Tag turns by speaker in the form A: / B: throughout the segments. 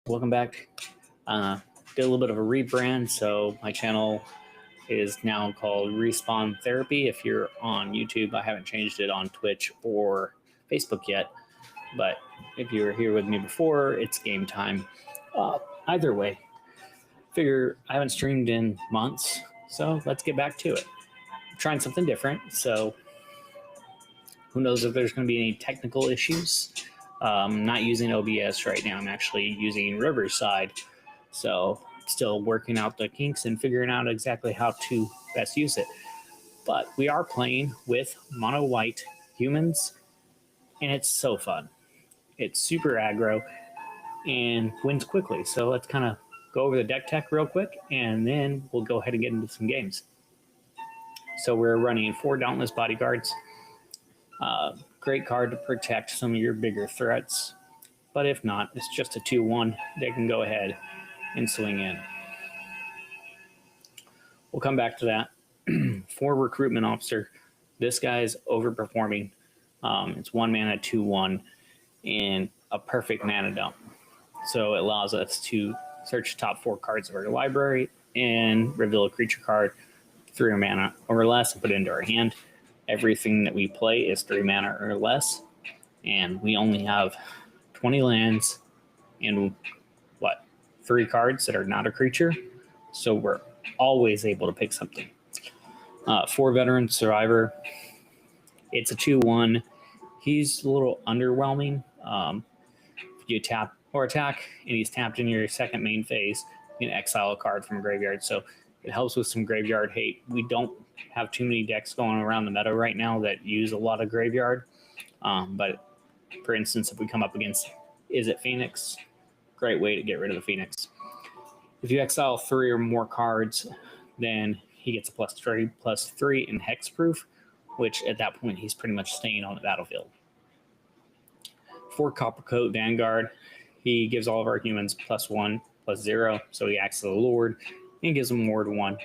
A: Welcome back. Did a little bit of a rebrand, so my channel is now called Respawn Therapy. If you're on YouTube, I haven't changed it on Twitch or Facebook yet, but if you were here with me before, it's game time. Either way, figure I haven't streamed in months, so let's get back to it. I'm trying something different, so who knows if there's going to be any technical issues. I'm not using OBS right now. I'm actually using Riverside. So still working out the kinks and figuring out exactly how to best use it. But we are playing with mono white humans, and it's so fun. It's super aggro and wins quickly. So let's kind of go over the deck tech real quick, and then we'll go ahead and get into some games. So we're running 4 Dauntless Bodyguards. Great card to protect some of your bigger threats. But if not, it's just a 2-1. They can go ahead and swing in. We'll come back to that. 4 Recruitment Officer. This guy's overperforming. It's 1 mana, 2-1, and a perfect mana dump. So it allows us to search the top 4 cards of our library and reveal a creature card 3 mana or less and put it into our hand. Everything that we play is 3 mana or less, and we only have 20 lands and 3 cards that are not a creature, so we're always able to pick something. 4 Veteran Survivor. It's a 2-1. He's a little underwhelming. If you tap or attack and he's tapped in your second main phase, you can exile a card from a graveyard, so it helps with some graveyard hate. We don't have too many decks going around the meta right now that use a lot of graveyard. But for instance, if we come up against Is It Phoenix, great way to get rid of the Phoenix. If you exile 3 or more cards, then he gets a +3/+3 in hexproof, which at that point he's pretty much staying on the battlefield. 4 Coppercoat Vanguard. He gives all of our humans +1/+0, so he acts as a Lord and gives them Ward 1.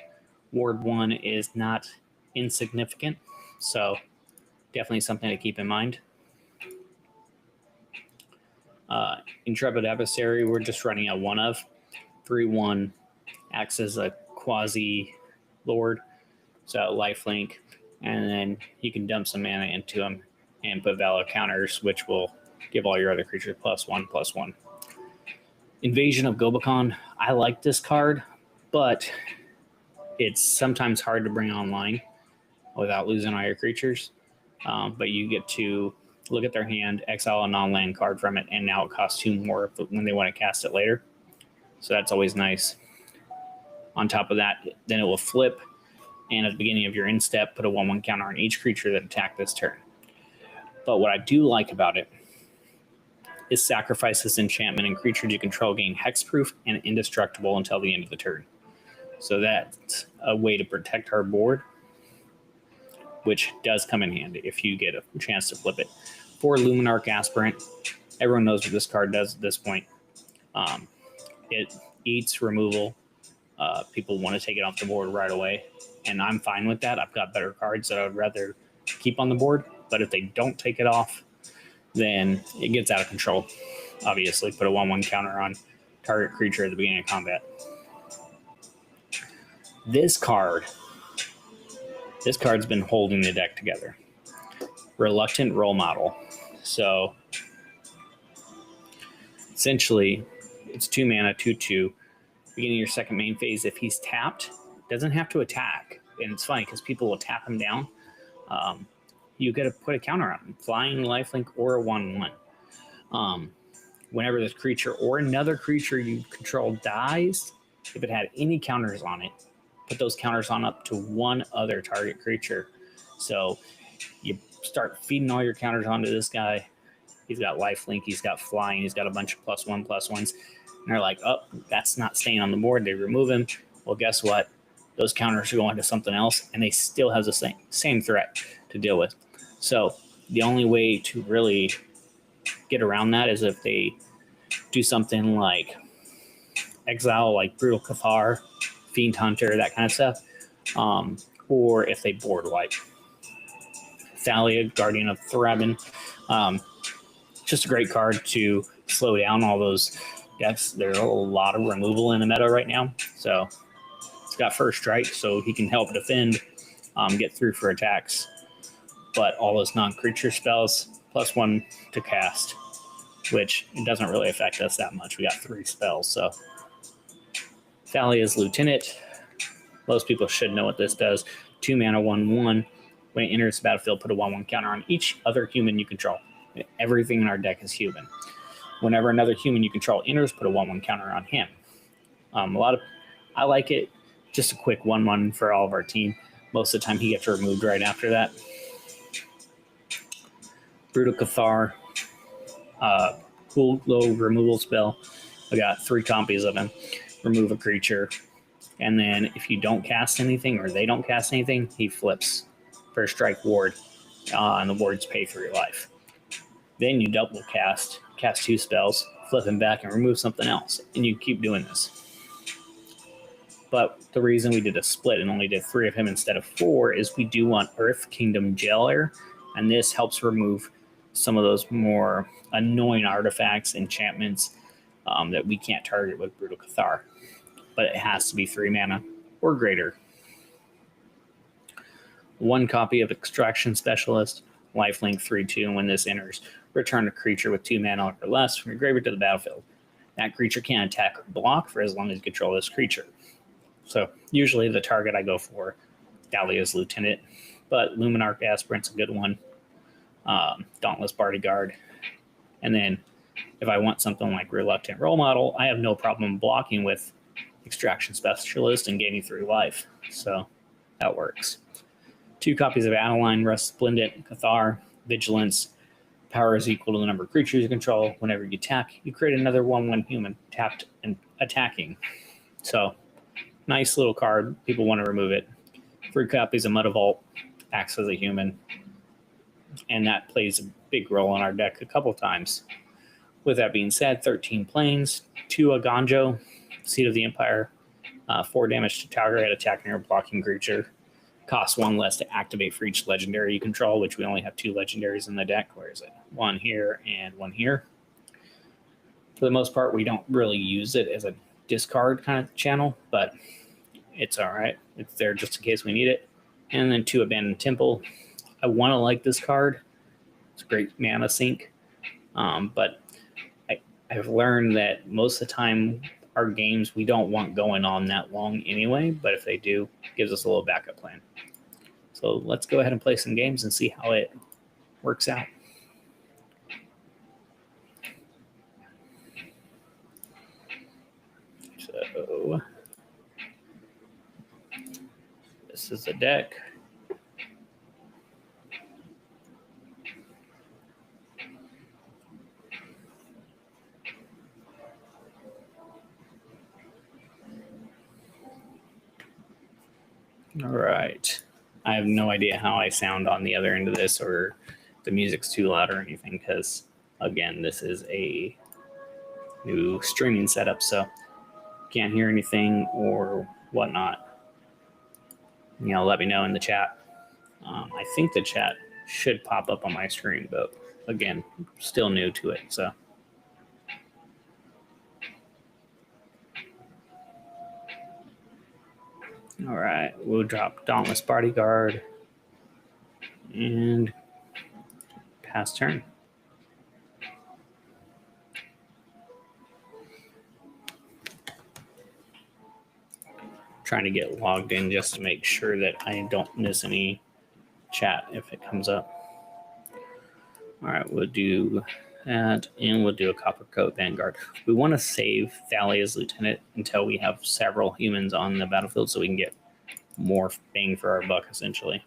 A: Ward 1 is not insignificant, so definitely something to keep in mind. Intrepid Adversary, we're just running a 1-of. 3-1, acts as a quasi-lord, so lifelink, and then you can dump some mana into him and put valor counters, which will give all your other creatures +1/+1. Invasion of Gobakon, I like this card, but it's sometimes hard to bring online without losing all your creatures. But you get to look at their hand, exile a non-land card from it, and now it costs 2 more when they want to cast it later. So that's always nice. On top of that, then it will flip, and at the beginning of your end step, put a 1/1 counter on each creature that attacked this turn. But what I do like about it is sacrifice this enchantment, and creatures you control gain hexproof and indestructible until the end of the turn. So that's a way to protect our board, which does come in handy if you get a chance to flip it. 4 Luminarch Aspirant. Everyone knows what this card does at this point. It eats removal. People want to take it off the board right away, and I'm fine with that. I've got better cards that I would rather keep on the board, but if they don't take it off, then it gets out of control. Obviously, put a 1/1 counter on target creature at the beginning of combat. This card's been holding the deck together. Reluctant Role Model. So essentially, it's 2 mana, 2/2. Beginning your second main phase, if he's tapped, doesn't have to attack. And it's funny because people will tap him down. You got to put a counter on him. Flying, lifelink, or a 1/1. Whenever this creature or another creature you control dies, if it had any counters on it, put those counters on up to 1 other target creature. So you start feeding all your counters onto this guy. He's got lifelink, he's got flying, he's got a bunch of +1/+1s. And they're like, oh, that's not staying on the board. They remove him. Well, guess what? Those counters are going to something else, and they still have the same threat to deal with. So the only way to really get around that is if they do something like exile, like Brutal Cathar, Fiend Hunter, that kind of stuff, or if they board wipe. Thalia, Guardian of Thraben, just a great card to slow down all those Yes, there's a lot of removal in the meta right now. So it's got first strike, so he can help defend, get through for attacks. But all his non-creature spells, +1 to cast, which it doesn't really affect us that much. We got 3 spells, so Thalia's Lieutenant. Most people should know what this does. 2 mana, 1/1. When it enters the battlefield, put a 1/1 counter on each other human you control. Everything in our deck is human. Whenever another human you control enters, put a 1/1 counter on him. I like it. Just a quick 1/1 for all of our team. Most of the time, he gets removed right after that. Brutal Cathar, cool little removal spell. I got 3 copies of him. Remove a creature, and then if you don't cast anything or they don't cast anything, he flips first strike ward, and the wards pay for your life. Then you double cast 2 spells, flip him back, and remove something else, and you keep doing this. But the reason we did a split and only did 3 of him instead of 4 is we do want Earth Kingdom Jailer, and this helps remove some of those more annoying artifacts, enchantments that we can't target with Brutal Cathar. But it has to be 3 mana or greater. 1 copy of Extraction Specialist, lifelink 3/2, and when this enters, return a creature with 2 mana or less from your graveyard to the battlefield. That creature can't attack or block for as long as you control this creature. So usually the target I go for, Thalia's Lieutenant, but Luminarch Aspirant's a good one. Dauntless Bodyguard. And then if I want something like Reluctant Role Model, I have no problem blocking with Extraction Specialist and gaining 3 life. So that works. 2 copies of Adeline, Resplendent Cathar, Vigilance. Power is equal to the number of creatures you control. Whenever you attack, you create another 1/1 human tapped and attacking. So nice little card. People want to remove it. 3 copies of Mud Vault, acts as a human. And that plays a big role in our deck a couple times. With that being said, 13 planes, 2 Aganjo, Seat of the Empire, 4 damage to target attacking or blocking creature. Costs 1 less to activate for each legendary you control, which we only have 2 legendaries in the deck. Where is it? 1 here and 1 here. For the most part, we don't really use it as a discard kind of channel, but it's all right. It's there just in case we need it. And then 2 Abandoned Temple. I want to like this card. It's a great mana sink. But I've learned that most of the time our games we don't want going on that long anyway, but if they do, it gives us a little backup plan. So let's go ahead and play some games and see how it works out. So this is the deck. All right. I have no idea how I sound on the other end of this, or the music's too loud or anything, because again, this is a new streaming setup, so can't hear anything or whatnot. Let me know in the chat. I think the chat should pop up on my screen, but again, still new to it, so. All right, we'll drop Dauntless Bodyguard and pass turn. Trying to get logged in just to make sure that I don't miss any chat if it comes up. All right, we'll do that, and we'll do a Copper Coat Vanguard. We want to save Thalia's Lieutenant until we have several humans on the battlefield so we can get more bang for our buck, essentially.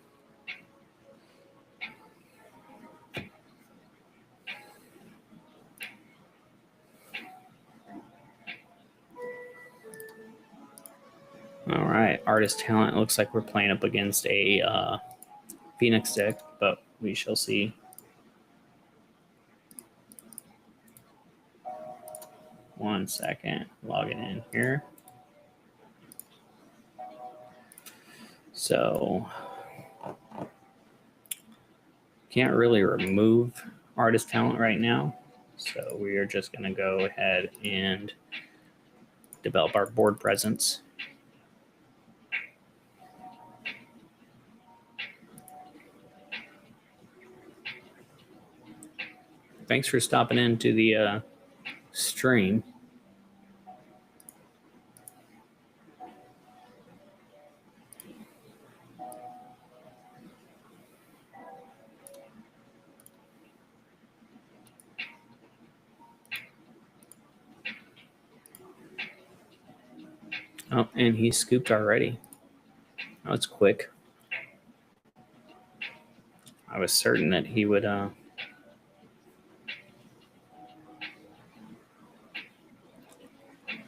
A: All right, Artist Talent. Looks like we're playing up against a Phoenix deck, but we shall see. One second, logging in here. So, can't really remove Artist Talent right now. So we are just going to go ahead and develop our board presence. Thanks for stopping into the stream. Oh, and he scooped already. Oh, it's quick. I was certain that he would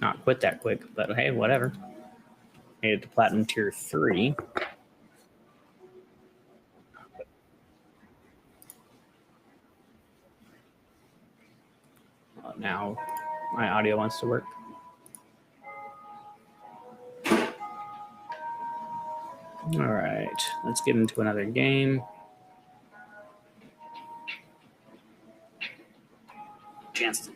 A: not quit that quick, but hey, whatever. Made it to Platinum Tier 3. Now my audio wants to work. All right, let's get into another game. Chancellor.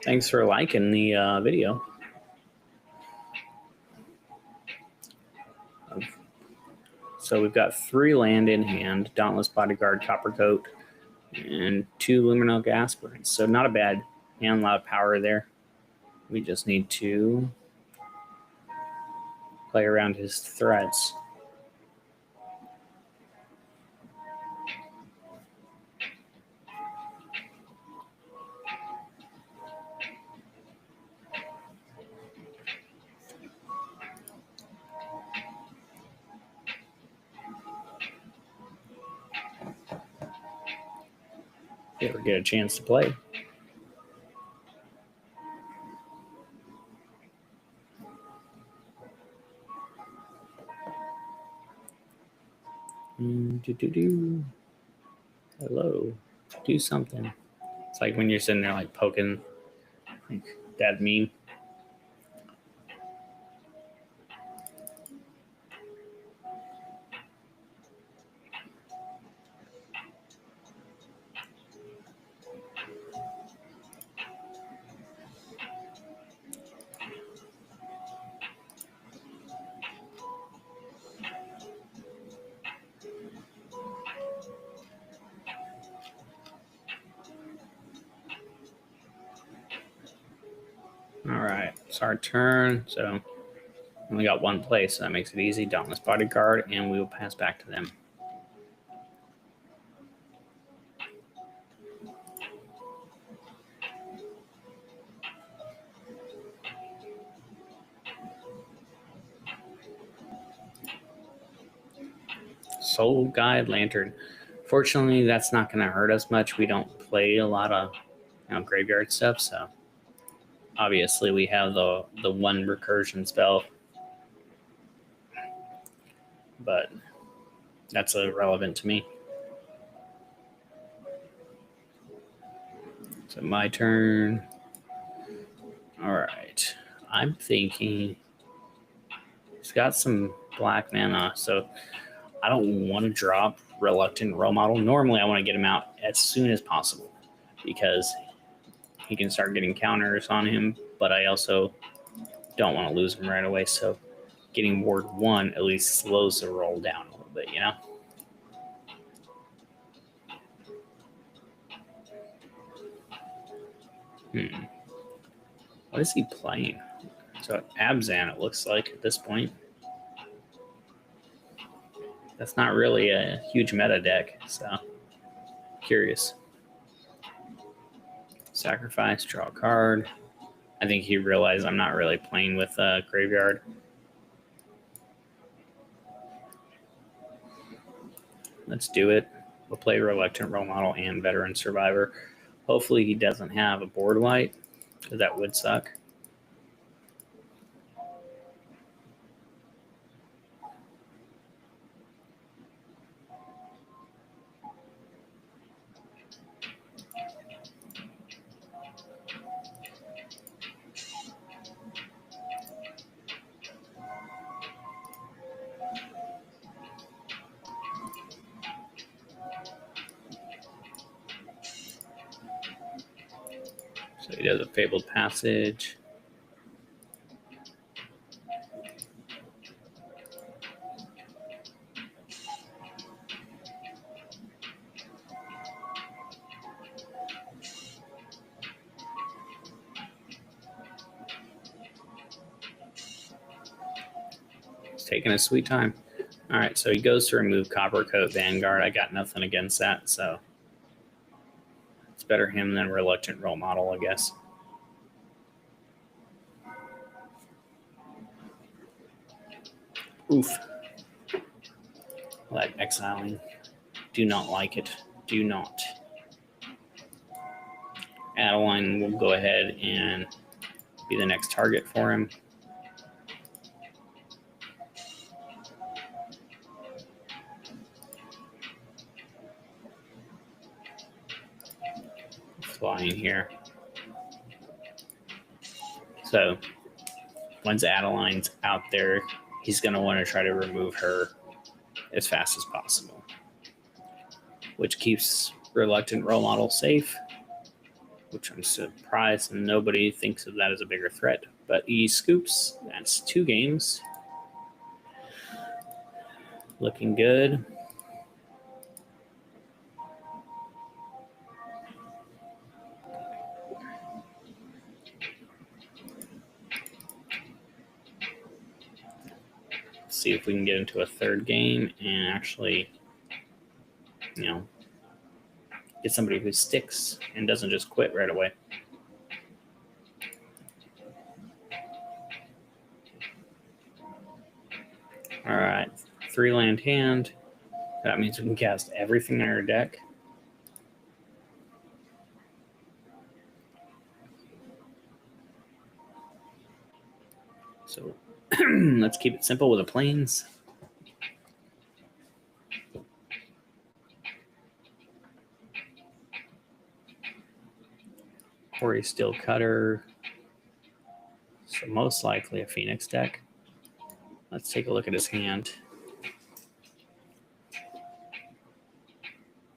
A: Thanks for liking the video. So we've got 3 land in hand, Dauntless Bodyguard, Coppercoat, and 2 Luminal Aspirants. So not a bad hand, a lot of power there. We just need to play around his threats. If you ever get a chance to play. Hello. Do something. It's like when you're sitting there like poking like that meme. All right, it's our turn. So we got 1 play, so that makes it easy. Dauntless Bodyguard, and we will pass back to them. Soul Guide Lantern. Fortunately, that's not going to hurt us much. We don't play a lot of graveyard stuff, so obviously we have the 1 recursion spell, but that's irrelevant to me. So my turn. All right, I'm thinking he's got some black mana, so I don't want to drop Reluctant Role Model. Normally, I want to get him out as soon as possible because he can start getting counters on him, but I also don't want to lose him right away. So getting Ward 1 at least slows the roll down a little bit, you know? What is he playing? So Abzan, it looks like at this point. That's not really a huge meta deck, so curious. Sacrifice, draw a card. I think he realized I'm not really playing with Graveyard. Let's do it. We'll play Reluctant Role Model and Veteran Survivor. Hopefully he doesn't have a board wipe, because that would suck. So he does a Fabled Passage. He's taking a sweet time. All right, so he goes to remove Coppercoat Vanguard. I got nothing against that, so it's better him than Reluctant Role Model, I guess. Oof. Like exiling. Do not like it. Do not. Adeline will go ahead and be the next target for him. Flying here. So once Adeline's out there, he's going to want to try to remove her as fast as possible, which keeps Reluctant Role Model safe, which I'm surprised nobody thinks of that as a bigger threat. But he scoops. That's 2 games. Looking good. See if we can get into a 3rd game and actually, get somebody who sticks and doesn't just quit right away. All right, 3-land hand. That means we can cast everything in our deck. So let's keep it simple with the planes. Corey Steel Cutter. So most likely a Phoenix deck. Let's take a look at his hand.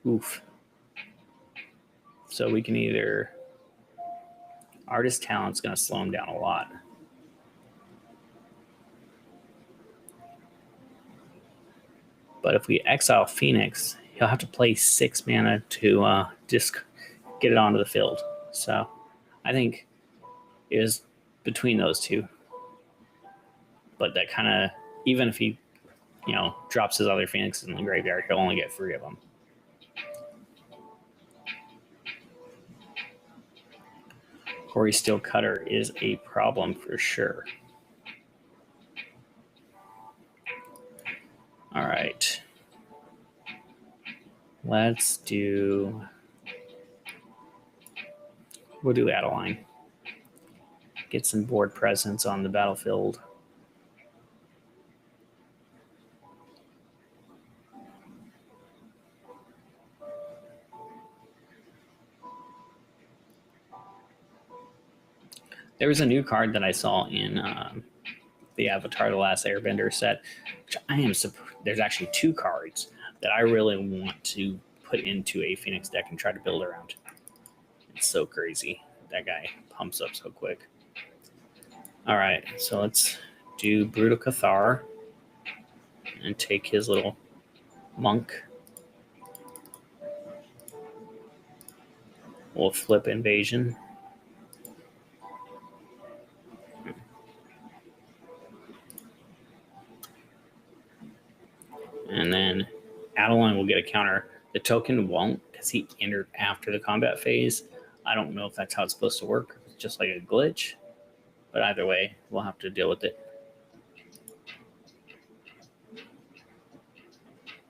A: Oof. So we can either... Artist Talent's going to slow him down a lot. But if we exile Phoenix, he'll have to play 6 mana to just get it onto the field. So I think it was between those two. But that kind of, even if he, drops his other Phoenixes in the graveyard, he'll only get 3 of them. Corey Steel Cutter is a problem for sure. All right. Let's do... We'll do Adeline. Get some board presence on the battlefield. There was a new card that I saw in the Avatar: The Last Airbender set, which I am surprised. There's actually 2 cards that I really want to put into a Phoenix deck and try to build around. It's so crazy. That guy pumps up so quick. All right, so let's do Brutal Cathar and take his little monk. We'll flip Invasion. And then Adeline will get a counter. The token won't because he entered after the combat phase. I don't know if that's how it's supposed to work. It's just like a glitch. But either way, we'll have to deal with it.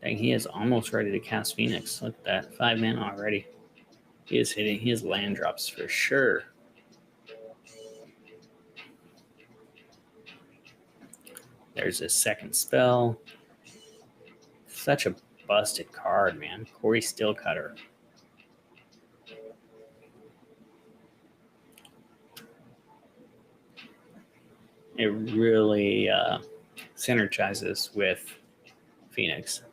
A: Dang, he is almost ready to cast Phoenix. Look at that. 5 mana already. He is hitting his land drops for sure. There's his second spell. Such a busted card, man. Corey Steel Cutter. It really synergizes with Phoenix.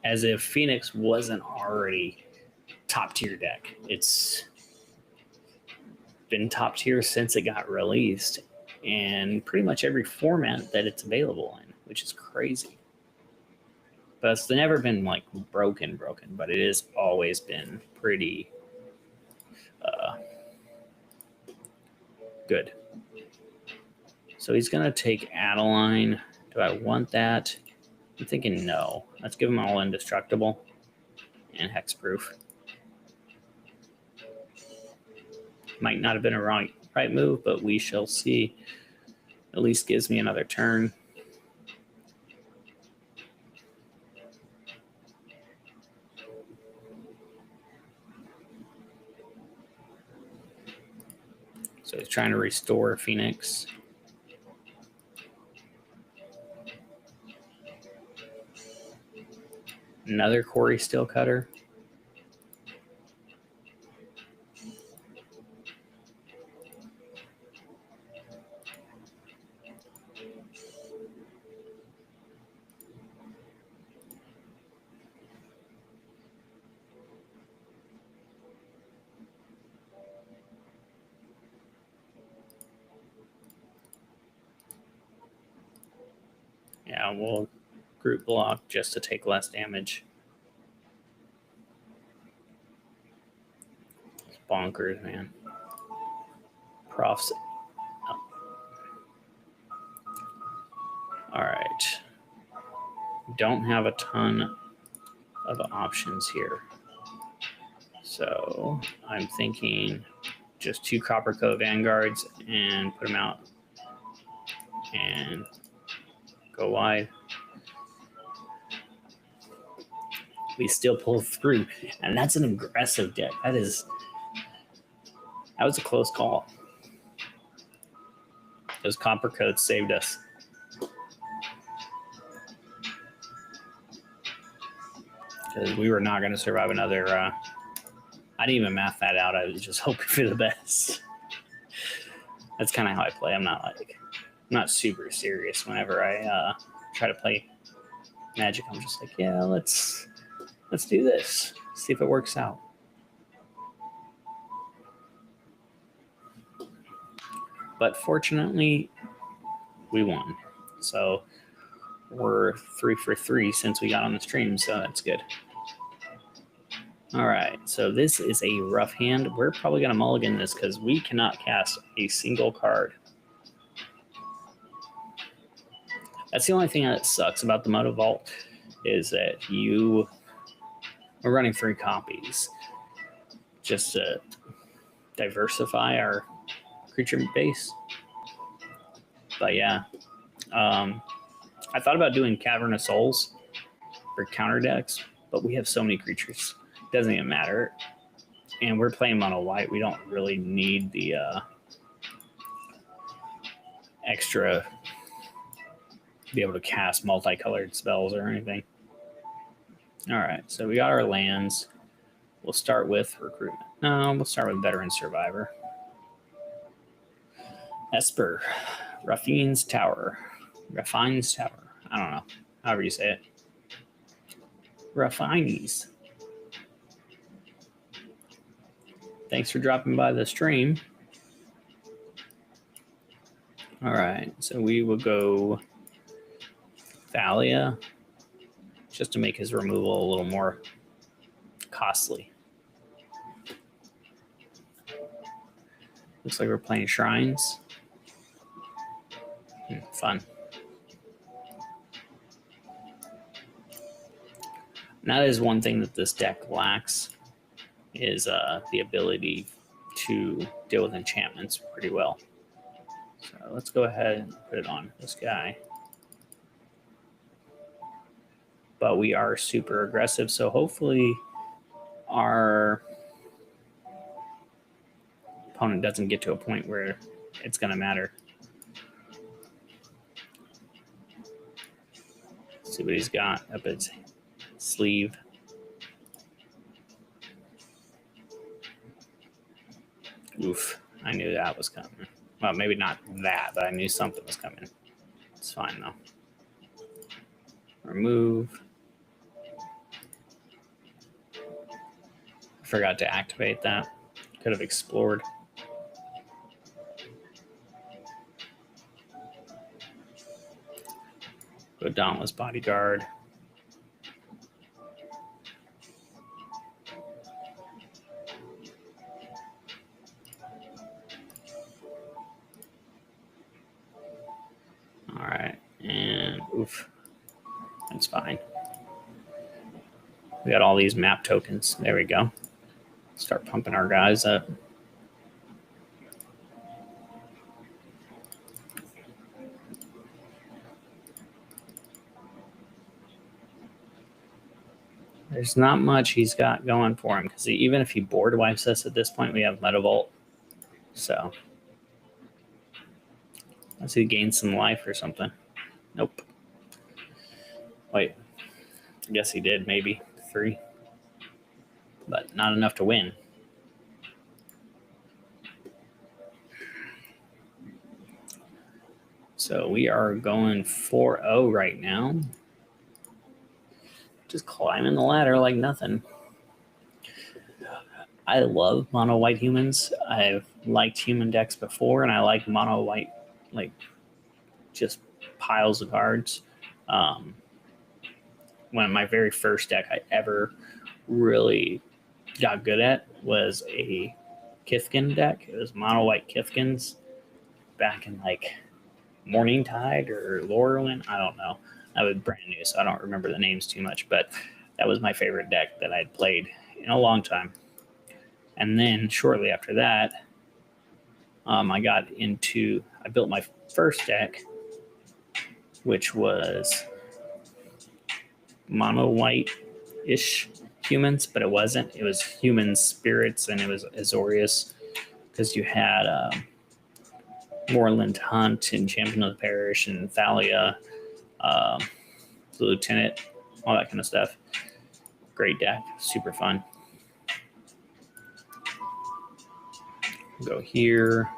A: As if Phoenix wasn't already top tier deck. It's been top tier since it got released, and pretty much every format that it's available in, which is crazy. But it's never been like broken, but it has always been pretty good. So he's gonna take Adeline. Do I want that? I'm thinking no. Let's give him all indestructible and hexproof. Might not have been a right move, but we shall see. At least gives me another turn. So he's trying to restore Phoenix. Another Quarry Steel Cutter. Yeah, we'll group block just to take less damage. It's bonkers, man. Profs. Oh. All right. Don't have a ton of options here. So I'm thinking just 2 Copper Coat Vanguards and put them out and go wide. We still pull through, and that's an aggressive deck. That was a close call. Those Copper Coats saved us. Because we were not going to survive another. I didn't even math that out. I was just hoping for the best. That's kind of how I play. I'm not super serious whenever I try to play Magic. I'm just like, yeah, let's do this. See if it works out. But fortunately, we won. So we're 3 for 3 since we got on the stream, so that's good. All right, so this is a rough hand. We're probably going to mulligan this because we cannot cast a single card. That's the only thing that sucks about the Moto Vault is that we're running 3 copies just to diversify our creature base. But yeah, I thought about doing Cavern of Souls for counter decks, but we have so many creatures. It doesn't even matter. And we're playing mono white. We don't really need the extra to be able to cast multicolored spells or anything. All right, so we got our lands. We'll start with recruitment. No, we'll start with veteran survivor. Esper, Raffine's Tower. I don't know, however you say it. Raffines. Thanks for dropping by the stream. All right, so we will go Thalia just to make his removal a little more costly. Looks like we're playing Shrines. Fun. And that is one thing that this deck lacks is the ability to deal with enchantments pretty well. So let's go ahead and put it on this guy. But we are super aggressive, so hopefully our opponent doesn't get to a point where it's going to matter. Let's see what he's got up his sleeve. Oof, I knew that was coming. Well, maybe not that, but I knew something was coming. It's fine, though. Remove. Forgot to activate that. Could have explored. Go Dauntless Bodyguard. All right, and oof, that's fine. We got all these map tokens. There we go. Start pumping our guys up. There's not much he's got going for him because even if he board wipes us at this point, we have Metavolt. So let's see, gain some life or something. Nope. Wait, I guess he did, maybe 3, but not enough to win. So we are going 4-0 right now. Just climbing the ladder like nothing. I love mono white humans. I've liked human decks before, and I like mono white, like just piles of cards. One of my very first deck I ever really got good at was a Kithkin deck. It was mono white Kithkins back in like Morningtide or Laurelin. I don't know. I was brand new, so I don't remember the names too much, but that was my favorite deck that I'd played in a long time. And then shortly after that, I built my first deck, which was mono white-ish humans, but it wasn't. It was human spirits, and it was Azorius, because you had Moorland Hunt and Champion of the Parish and Thalia, the Lieutenant, all that kind of stuff. Great deck, super fun. Go here.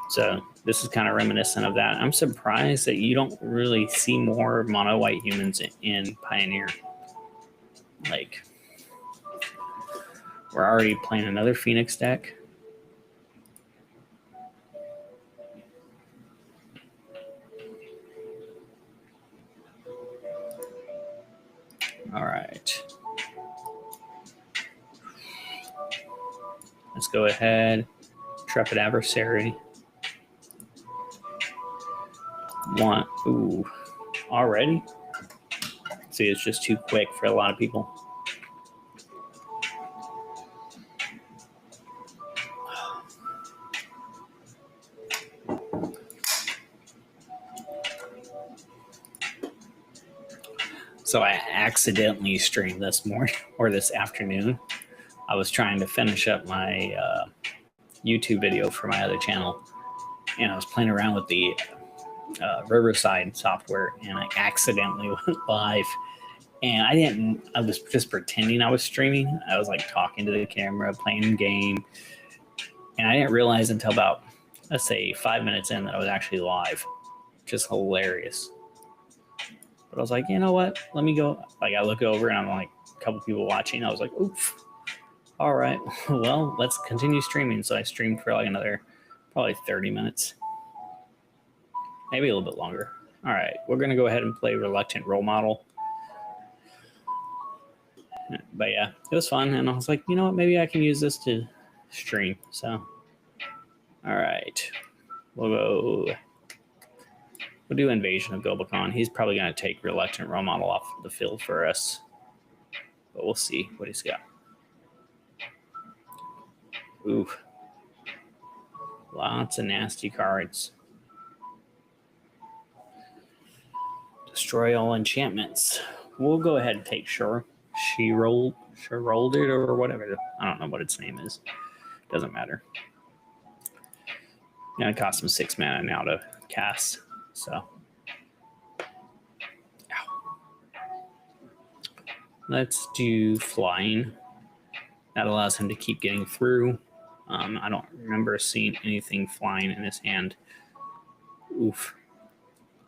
A: So this is kind of reminiscent of that. I'm surprised that you don't really see more mono white humans in Pioneer. Like, we're already playing another Phoenix deck. All right. Let's go ahead. Intrepid Adversary. Ooh, already? See, it's just too quick for a lot of people. So I accidentally streamed this morning or this afternoon. I was trying to finish up my YouTube video for my other channel, and I was playing around with the Riverside software, and I accidentally went live. And I was just pretending I was streaming. I was like talking to the camera, playing a game. And I didn't realize until about, let's say, 5 minutes in that I was actually live. Just hilarious. But I was like, you know what? Let me go. Like, I look over and I'm like, a couple people watching. I was like, oof. All right. Well, let's continue streaming. So I streamed for like another probably 30 minutes. Maybe a little bit longer. All right. We're going to go ahead and play Reluctant Role Model. But yeah, it was fun. And I was like, you know what? Maybe I can use this to stream. So, all right. We'll do Invasion of Gobakon. He's probably going to take Reluctant Role Model off the field for us. But we'll see what he's got. Ooh. Lots of nasty cards. Destroy all enchantments. We'll go ahead and take Sure. She rolled it or whatever. I don't know what its name is. Doesn't matter. Gonna cost him 6 mana now to cast. So. Ow. Let's do Flying. That allows him to keep getting through. I don't remember seeing anything flying in his hand. Oof.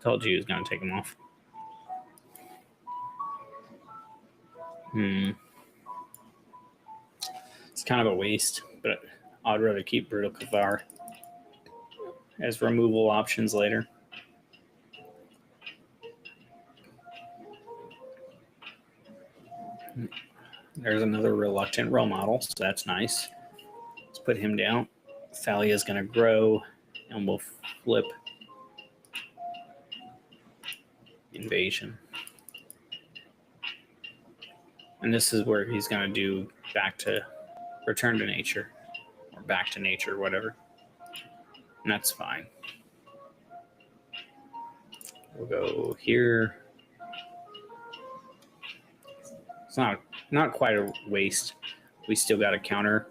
A: Told you he was going to take him off. It's kind of a waste, but I'd rather keep Brutal Cathar as removal options later. There's another Reluctant Role Model, so that's nice. Let's put him down. Thalia is going to grow, and we'll flip Invasion. And this is where he's going to do Return to Nature, or Back to Nature, whatever. And that's fine. We'll go here. It's not quite a waste. We still got a counter.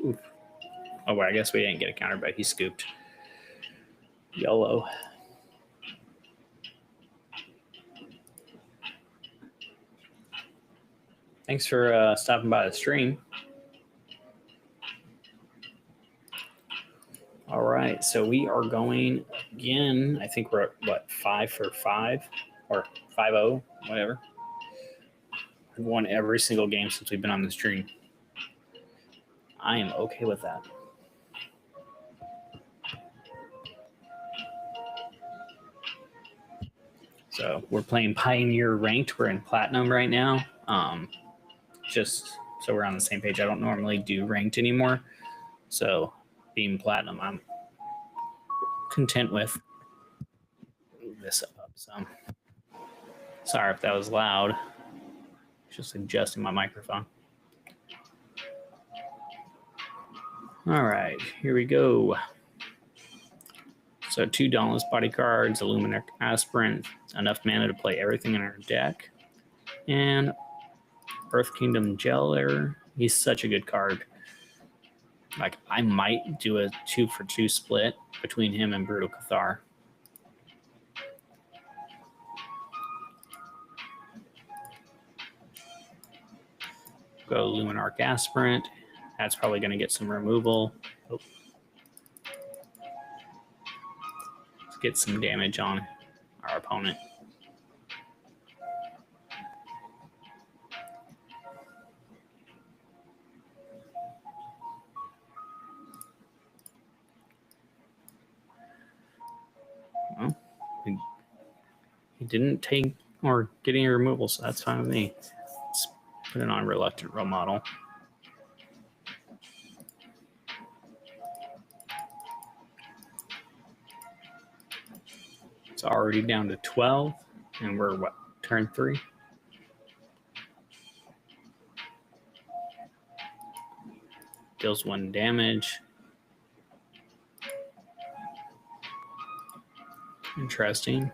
A: Oof. Oh, well, I guess we didn't get a counter, but he scooped. Yellow. Thanks for stopping by the stream. All right, so we are going again. I think we're at, what, 5 for 5 or 5-0, whatever. We've won every single game since we've been on the stream. I am okay with that. So we're playing Pioneer Ranked. We're in Platinum right now. Just so we're on the same page. I don't normally do Ranked anymore. So being Platinum, I'm content with. Move this up some. Sorry if that was loud. Just adjusting my microphone. All right, here we go. So 2 Dauntless Body cards, Illuminary Aspirant, enough mana to play everything in our deck. And Earth Kingdom Jailer. He's such a good card. Like, I might do a 2-for-2 split between him and Brutal Cathar. Go Luminarch Aspirant. That's probably going to get some removal. Oh. Let's get some damage on our opponent. Well, he didn't take or get any removal, so that's fine with me. Let's put it on Reluctant Role Model. It's already down to 12, and we're what, turn 3? Deals 1 damage. Interesting.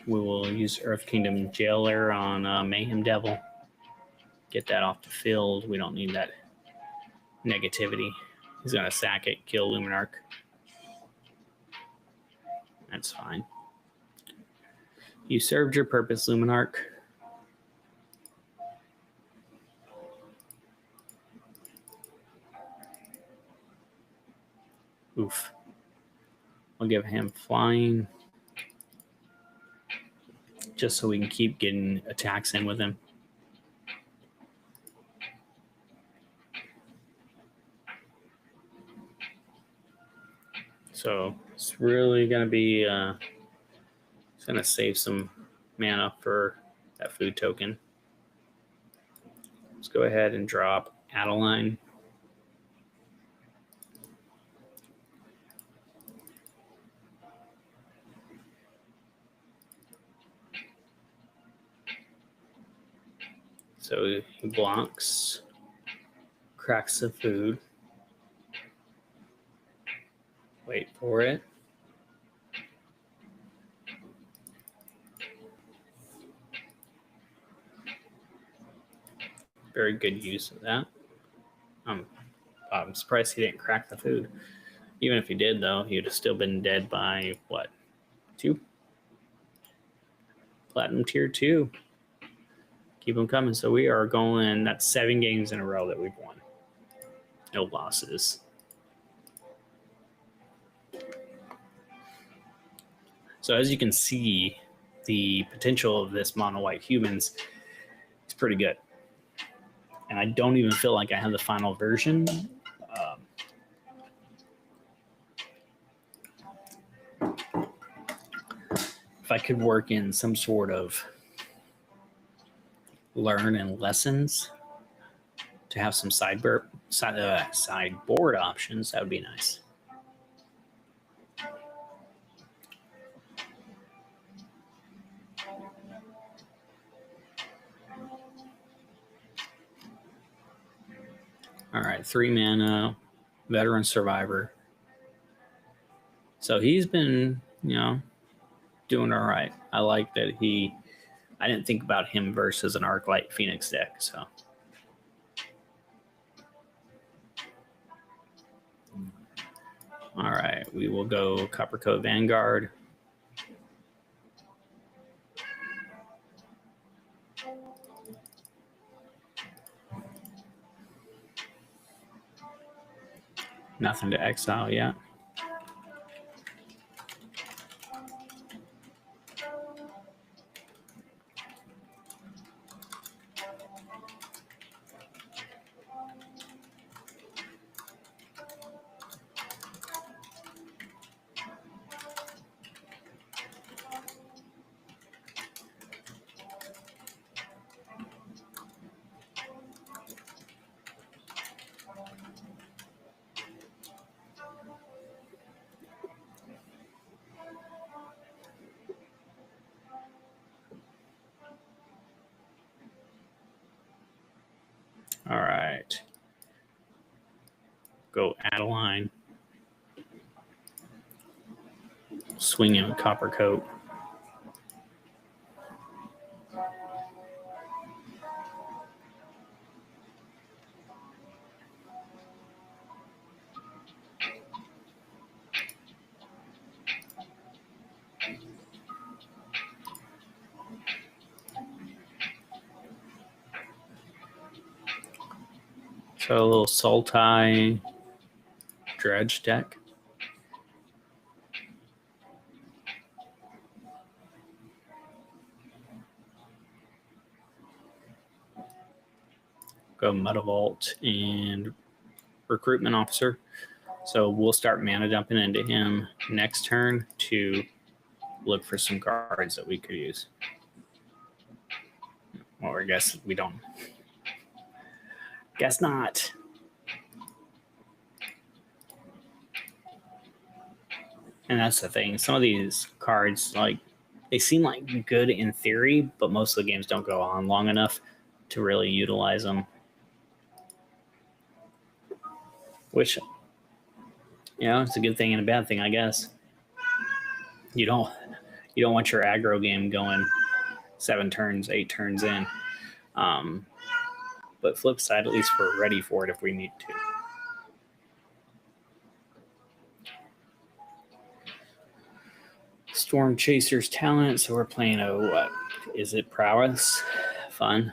A: We will use Earth Kingdom Jailer on Mayhem Devil. Get that off the field. We don't need that negativity. He's going to sack it, kill Luminarch. That's fine. You served your purpose, Luminarch. Oof. I'll give him flying just so we can keep getting attacks in with him. So it's really going to be, it's going to save some mana for that food token. Let's go ahead and drop Adeline. So he blocks, cracks the food. Wait for it. Very good use of that. I'm surprised he didn't crack the food. Even if he did, though, he would have still been dead by, what, 2? Platinum tier 2. Keep them coming. So we are going, that's 7 games in a row that we've won. No losses. So as you can see, the potential of this mono white humans is pretty good. And I don't even feel like I have the final version. If I could work in some sort of learn and lessons to have some sideboard options, that would be nice. All right, 3 mana, veteran survivor. So he's been, doing all right. I like that I didn't think about him versus an Arclight Phoenix deck, so. All right, we will go Coppercoat Vanguard. Nothing to exile yet. All right. Go Adeline. Swing in with Coppercoat. So a little Sultai Dredge deck. Go Mudavault and Recruitment Officer. So we'll start mana dumping into him next turn to look for some cards that we could use. Or I guess we don't. Guess not. And that's the thing. Some of these cards, they seem like good in theory, but most of the games don't go on long enough to really utilize them. Which, it's a good thing and a bad thing, I guess. You don't want your aggro game going 7 turns, 8 turns in. But flip side, at least we're ready for it if we need to. Storm Chaser's talent, so we're playing what? Is it Prowess? Fun.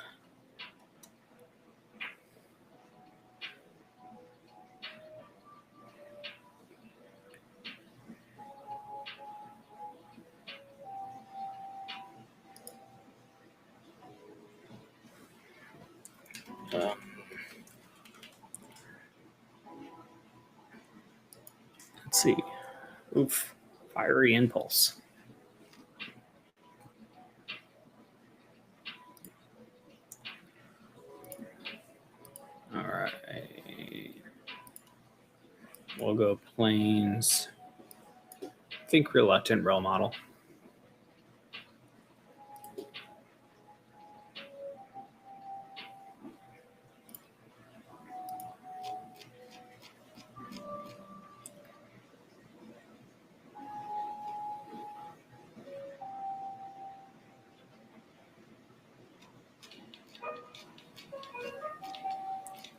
A: Let's see. Oof. Fiery Impulse. All right. We'll go Plains. Think Reluctant Role Model.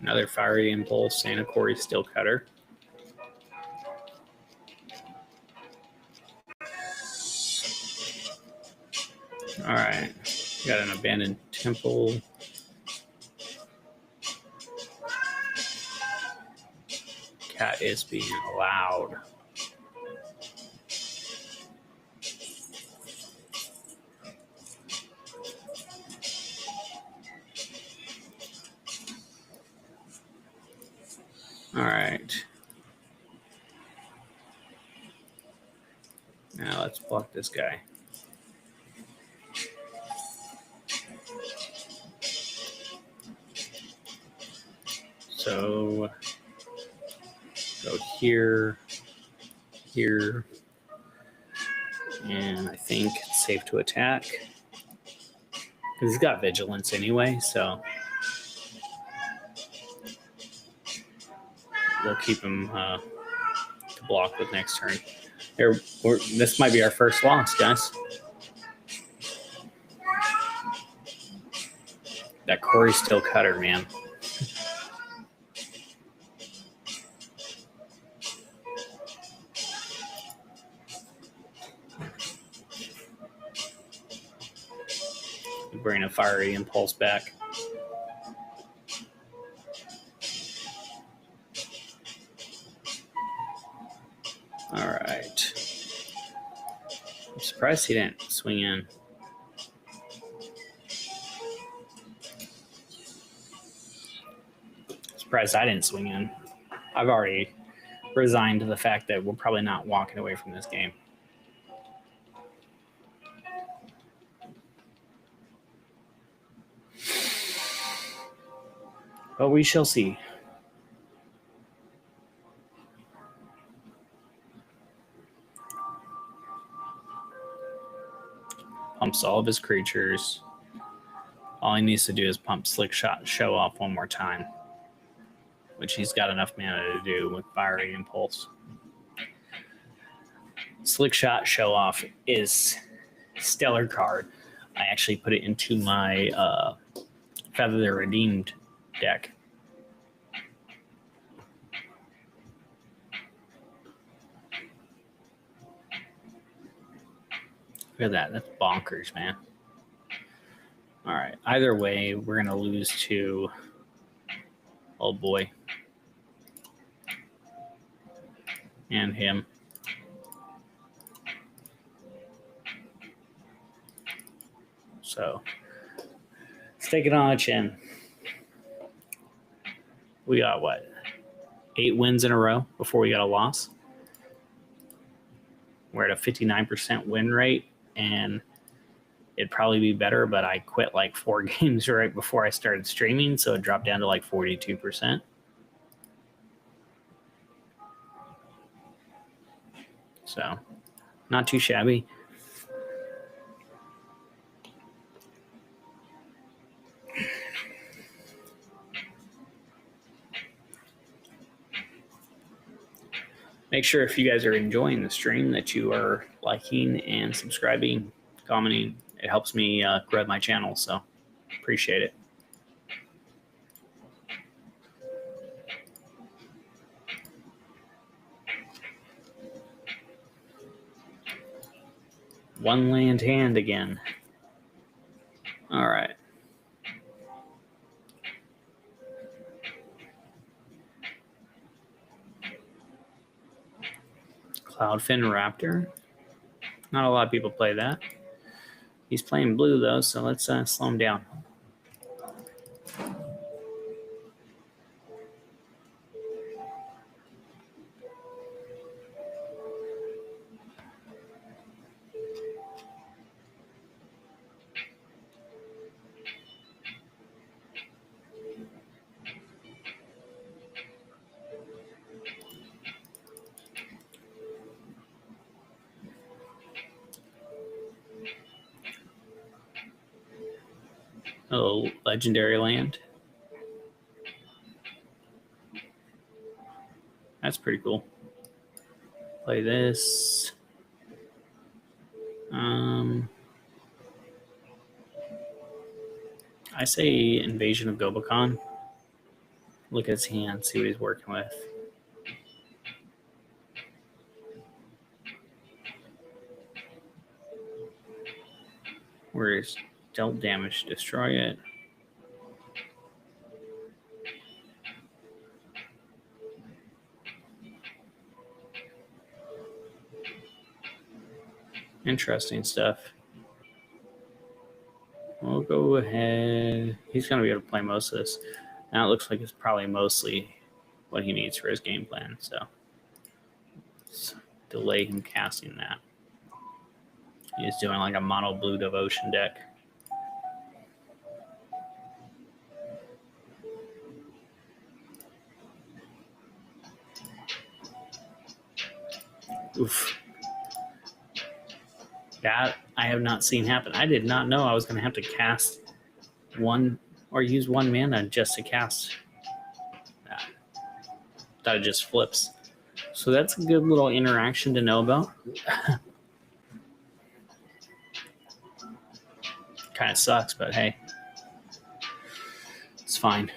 A: Another Fiery Impulse, Santa Corey Steel Cutter. All right, got an Abandoned Temple. Cat is being loud. All right. Now let's block this guy. So go here, here, and I think it's safe to attack because he's got vigilance anyway, so we'll keep him to block with next turn. This might be our first loss, guys. That Corey's still cutter, man. Bring a fiery impulse back. All right. I'm surprised he didn't swing in. Surprised I didn't swing in. I've already resigned to the fact that we're probably not walking away from this game. But we shall see. Pumps all of his creatures. All he needs to do is pump Slick Shot Show Off one more time, which he's got enough mana to do with Fiery Impulse. Slick Shot Show Off is stellar card. I actually put it into my Feather the Redeemed deck. Look at that. That's bonkers, man. All right. Either way, we're going to lose to... Oh, boy. And him. So, let's take it on the chin. We got, what, 8 wins in a row before we got a loss? We're at a 59% win rate, and it'd probably be better, but I quit like 4 games right before I started streaming, so it dropped down to like 42%. So, not too shabby. Make sure if you guys are enjoying the stream that you are liking and subscribing, commenting. It helps me grow my channel, so appreciate it. One land hand again. All right. Cloudfin Raptor. Not a lot of people play that. He's playing blue, though, so let's slow him down. Oh, legendary land. That's pretty cool. Play this. I say Invasion of Gobakon. Look at his hand, see what he's working with. Where is dealt damage? Destroy it. Interesting stuff. We'll go ahead. He's going to be able to play most of this. Now it looks like it's probably mostly what he needs for his game plan. So let's delay him casting that. He's doing like a mono blue devotion deck. Oof. That I have not seen happen. I did not know I was going to have to cast one or use one mana just to cast that. Thought it just flips. So that's a good little interaction to know about. Kind of sucks, but hey, it's fine.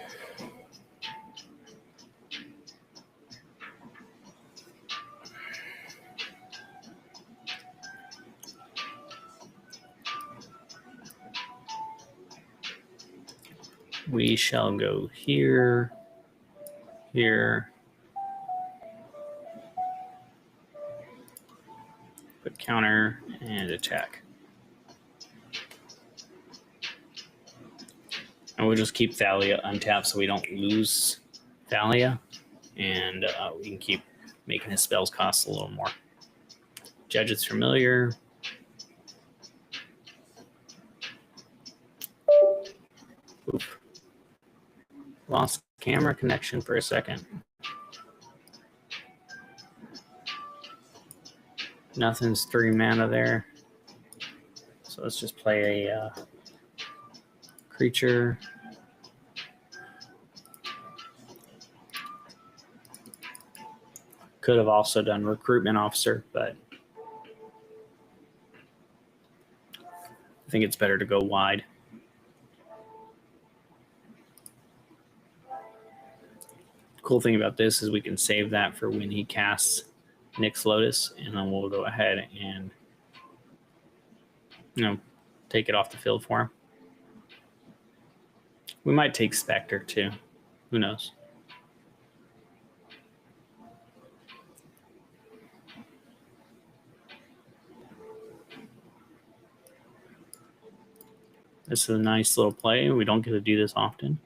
A: We shall go here, here, put counter and attack. And we'll just keep Thalia untapped so we don't lose Thalia, and we can keep making his spells cost a little more. Judge is familiar. Oof. Lost camera connection for a second. Nothing's 3 mana there. So let's just play a creature. Could have also done recruitment officer, but I think it's better to go wide. Cool thing about this is we can save that for when he casts Nyx Lotus, and then we'll go ahead and take it off the field for him. We might take Spectre too. Who knows? This is a nice little play. We don't get to do this often.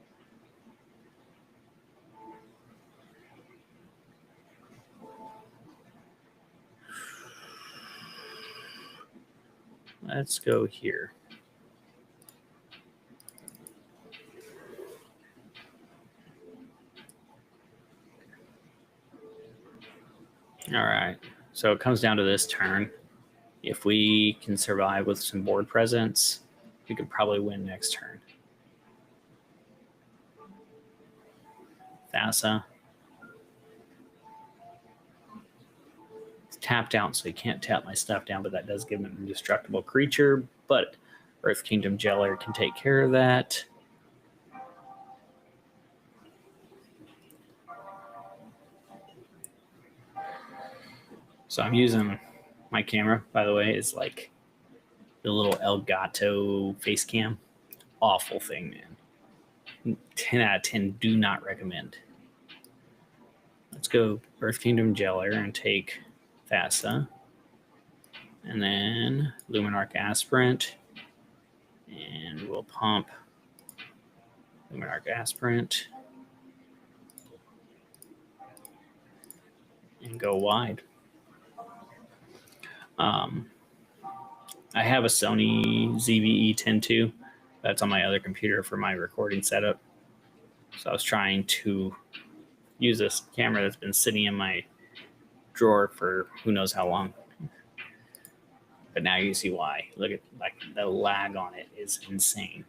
A: Let's go here. All right. So it comes down to this turn. If we can survive with some board presence, we could probably win next turn. Thassa. It's tapped out, so he can't tap my stuff down, but that does give him an indestructible creature. But Earth Kingdom Jailer can take care of that. So I'm using my camera, by the way, is like the little Elgato face cam. Awful thing, man. 10 out of 10, do not recommend. Let's go Earth Kingdom Jailer and take Thassa. And then Luminarch Aspirant. And we'll pump Luminarch Aspirant. And go wide. I have a Sony ZV-E 10 II. That's on my other computer for my recording setup. So I was trying to use this camera that's been sitting in my drawer for who knows how long. But now you see why. Look at like the lag on it is insane.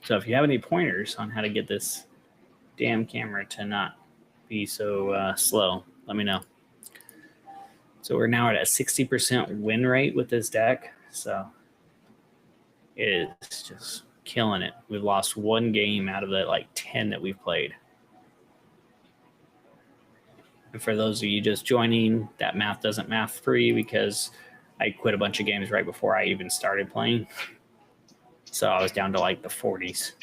A: So if you have any pointers on how to get this damn camera to not be so slow, let me know. So we're now at a 60% win rate with this deck. So it's just killing it. We've lost one game out of the like 10 that we've played. And for those of you just joining, that math doesn't math for you because I quit a bunch of games right before I even started playing. So I was down to like the 40s.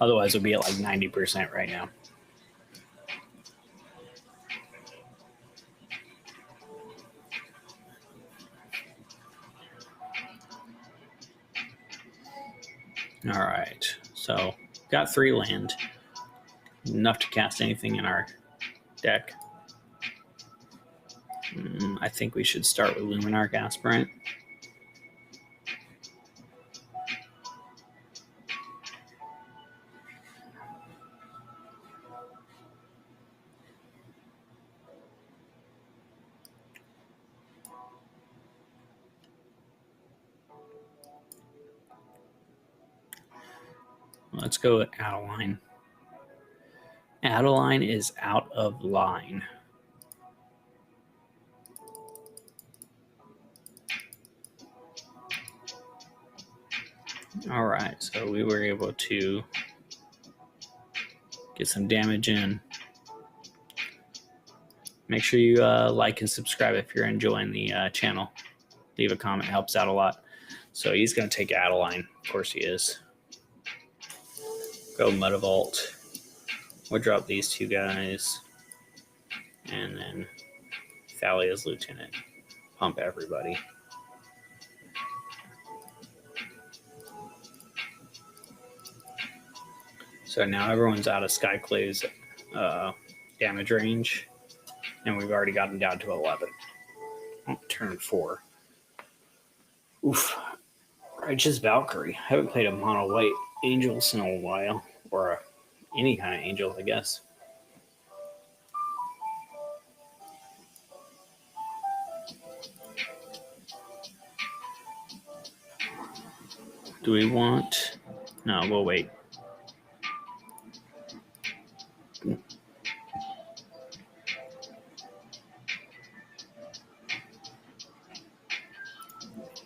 A: Otherwise, we'll be at like 90% right now. So got 3 land, enough to cast anything in our deck. I think we should start with Luminarch Aspirant. Let's go with Adeline. Adeline is out of line. All right, so we were able to get some damage in. Make sure you like and subscribe if you're enjoying the channel. Leave a comment, helps out a lot. So he's going to take Adeline. Of course he is. Go Mudavault. We'll drop these 2 guys. And then Thalia's Lieutenant. Pump everybody. So now everyone's out of Skyclay's damage range. And we've already gotten down to 11. Turn 4. Oof. Righteous Valkyrie. I haven't played a mono white Angels in a while. Or any kind of Angel, I guess. Do we want... No, we'll wait.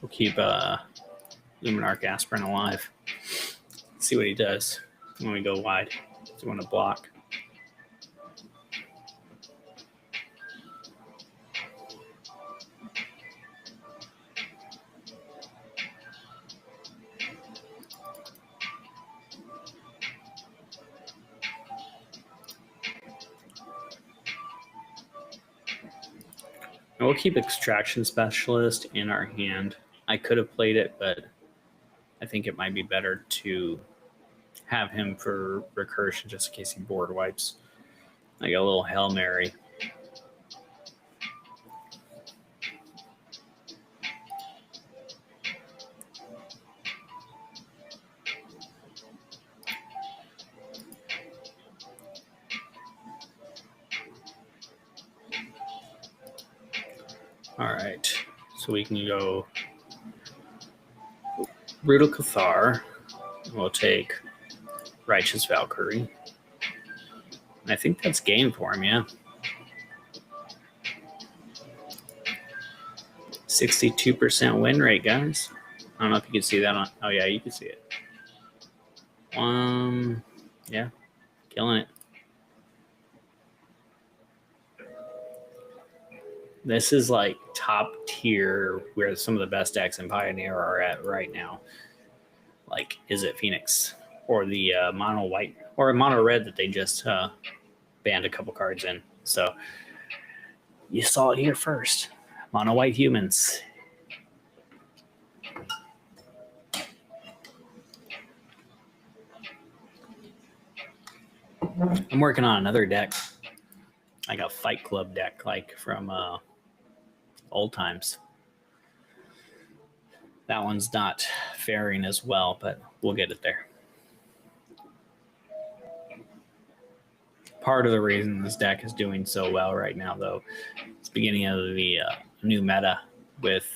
A: We'll keep Luminarch Aspirant alive. See what he does when we go wide. Does he want to block? And we'll keep Extraction Specialist in our hand. I could have played it, but I think it might be better to have him for recursion just in case he board wipes. Like a little Hail Mary. All right, so we can go Brutal Cathar. We'll take Righteous Valkyrie. And I think that's game for him, yeah. 62% win rate, guys. I don't know if you can see that on... Oh, yeah, you can see it. Yeah, killing it. This is like top tier where some of the best decks in Pioneer are at right now. Like, is it Phoenix or the mono white or mono red that they just banned a couple cards in? So you saw it here first. Mono white humans. I'm working on another deck, like a Fight Club deck, like from old times. That one's not faring as well, but we'll get it there. Part of the reason this deck is doing so well right now, though, it's beginning of the new meta with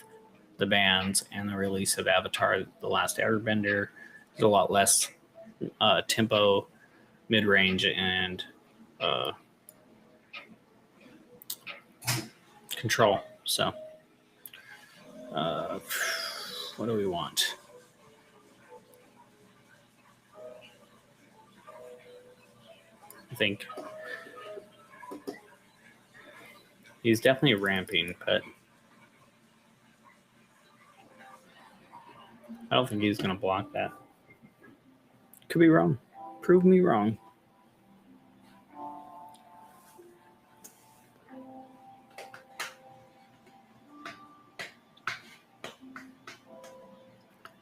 A: the bans and the release of Avatar: The Last Airbender. There's a lot less tempo, mid-range, and control. So, what do we want? I think he's definitely ramping, but I don't think he's going to block that. Could be wrong. Prove me wrong.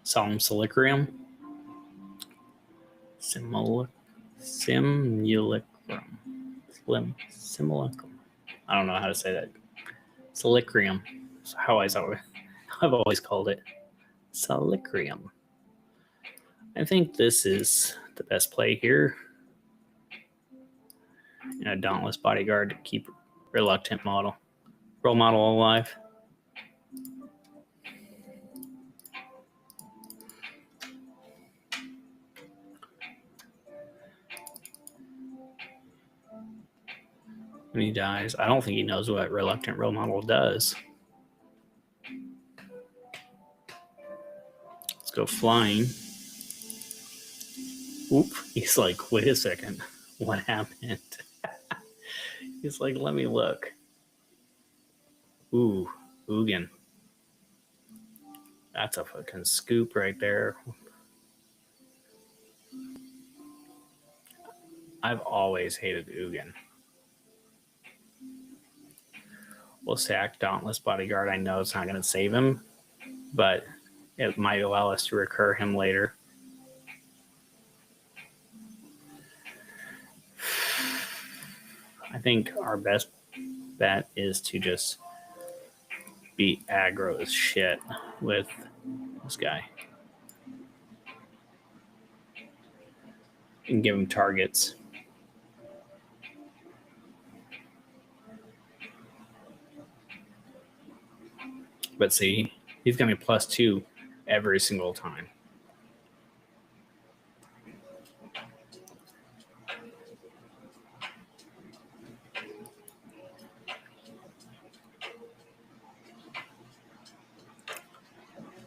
A: Solemn Solicrium. Simulacrum. I don't know how to say that. Silicrium. That's how I've always called it. Silicrium. I think this is the best play here. And a Dauntless Bodyguard to keep Reluctant model. Role model alive. When he dies, I don't think he knows what Reluctant role model does. Let's go flying. Oop, he's like, wait a second, what happened? He's like, let me look. Ooh, Ugin. That's a fucking scoop right there. I've always hated Ugin. We'll sack Dauntless Bodyguard. I know it's not going to save him, but it might allow us to recur him later. I think our best bet is to just beat aggro as shit with this guy and give him targets. But see, he's going to be +2 every single time.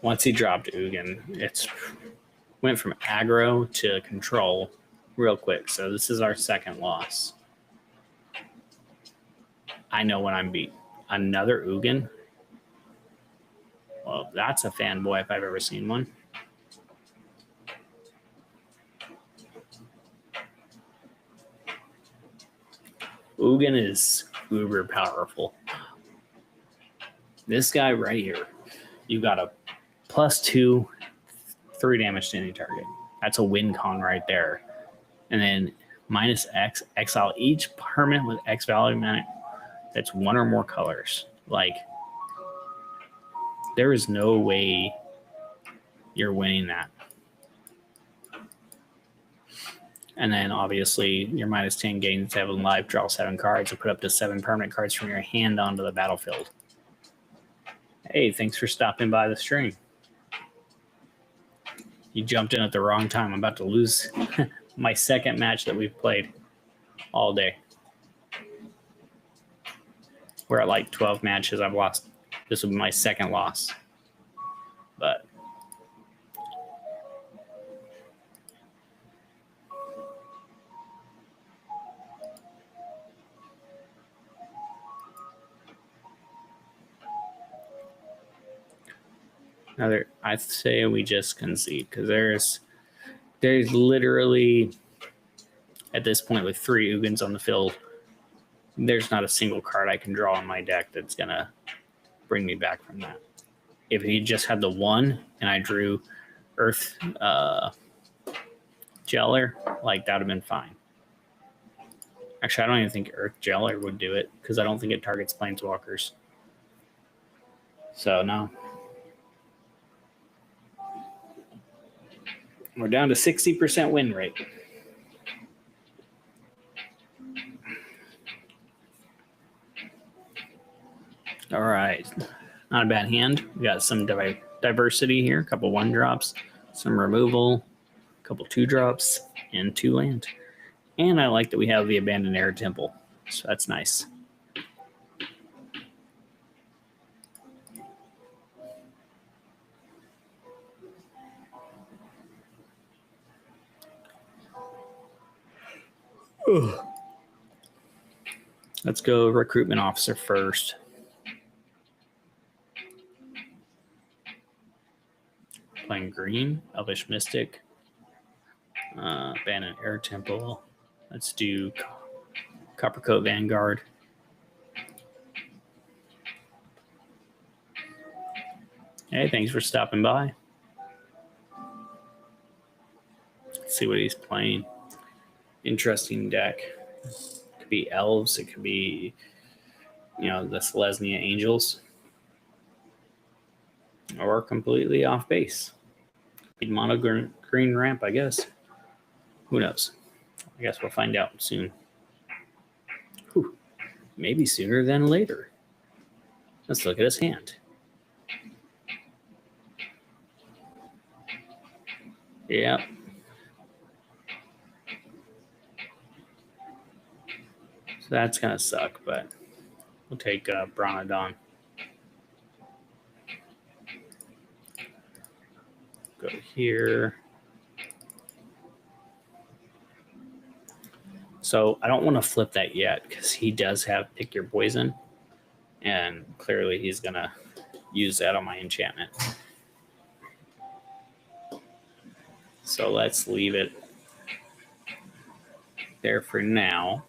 A: Once he dropped Ugin, it's went from aggro to control real quick. So this is our second loss. I know when I'm beat. Another Ugin. Well, that's a fanboy if I've ever seen one. Ugin is uber powerful. This guy right here, you got a +2, 3 damage to any target. That's a win con right there. And then -X, exile each permanent with X value that's one or more colors. Like, there is no way you're winning that. And then obviously your -10 gain 7 life, draw 7 cards, and put up to 7 permanent cards from your hand onto the battlefield. Hey, thanks for stopping by the stream. You jumped in at the wrong time. I'm about to lose my second match that we've played all day. We're at like 12 matches. I've lost. This will be my second loss. But I'd say we just concede because there's literally at this point with 3 Ugins on the field, there's not a single card I can draw in my deck that's gonna bring me back from that. If he just had the 1 and I drew Earth Jeller, like that would have been fine. Actually, I don't even think Earth Jeller would do it because I don't think it targets Planeswalkers. So no. We're down to 60% win rate. All right. Not a bad hand. We got some diversity here. A couple 1-drops, some removal, a couple 2-drops, and 2 land. And I like that we have the Abandoned Air Temple. So that's nice. Ugh. Let's go recruitment officer first. Playing green, Elvish Mystic, Abandoned Air Temple. Let's do Coppercoat Vanguard. Hey, thanks for stopping by. Let's see what he's playing. Interesting deck. It could be elves. It could be, the Selesnya Angels. Or completely off base. Mono green ramp, I guess. Who knows? I guess we'll find out soon. Whew. Maybe sooner than later. Let's look at his hand. Yep. So that's going to suck, but we'll take Bronodon. Go here. So I don't want to flip that yet because he does have Pick Your Poison. And clearly he's going to use that on my enchantment. So let's leave it there for now.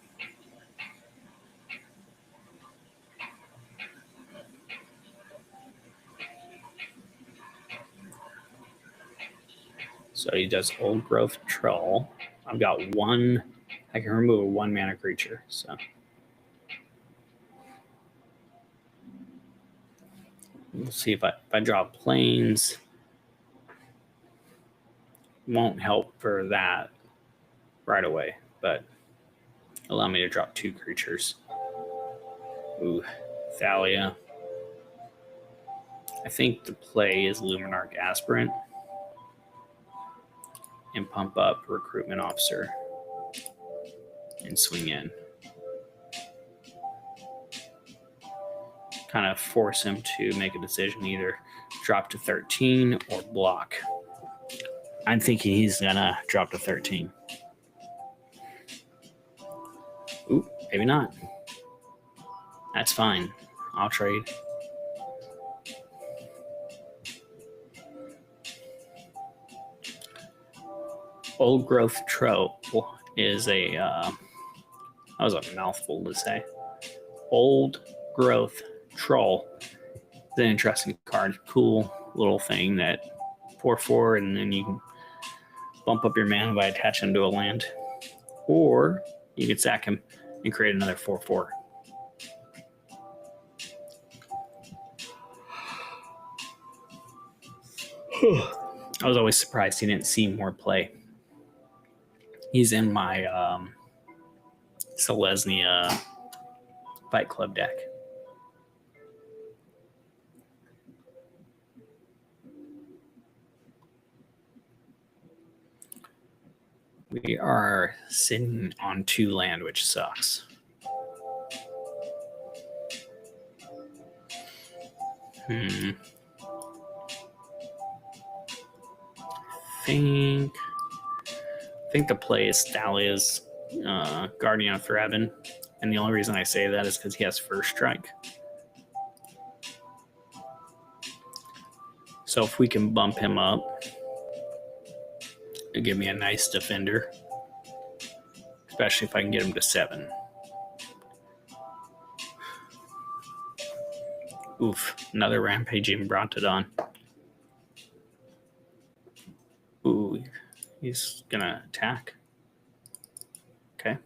A: So he does Old Growth Troll. I've got one. I can remove a 1-mana creature. So we'll see if I draw planes. Won't help for that right away, but allow me to drop 2 creatures. Ooh, Thalia. I think the play is Luminarch Aspirant and pump up Recruitment Officer and swing in. Kind of force him to make a decision, either drop to 13 or block. I'm thinking he's gonna drop to 13. Ooh, maybe not. That's fine. I'll trade. Old Growth Troll is that was a mouthful to say. Old Growth Troll is an interesting card. Cool little thing that 4/4, and then you can bump up your mana by attaching him to a land. Or you could sack him and create another 4/4. I was always surprised he didn't see more play. He's in my Selesnya Fight Club deck. We are sitting on 2 land, which sucks. I think the play is Thalia's Guardian of Thraben, and the only reason I say that is because he has First Strike. So if we can bump him up, it'll give me a nice defender, especially if I can get him to 7. Oof, another Rampaging Brontodon. Ooh, he's gonna attack. Okay.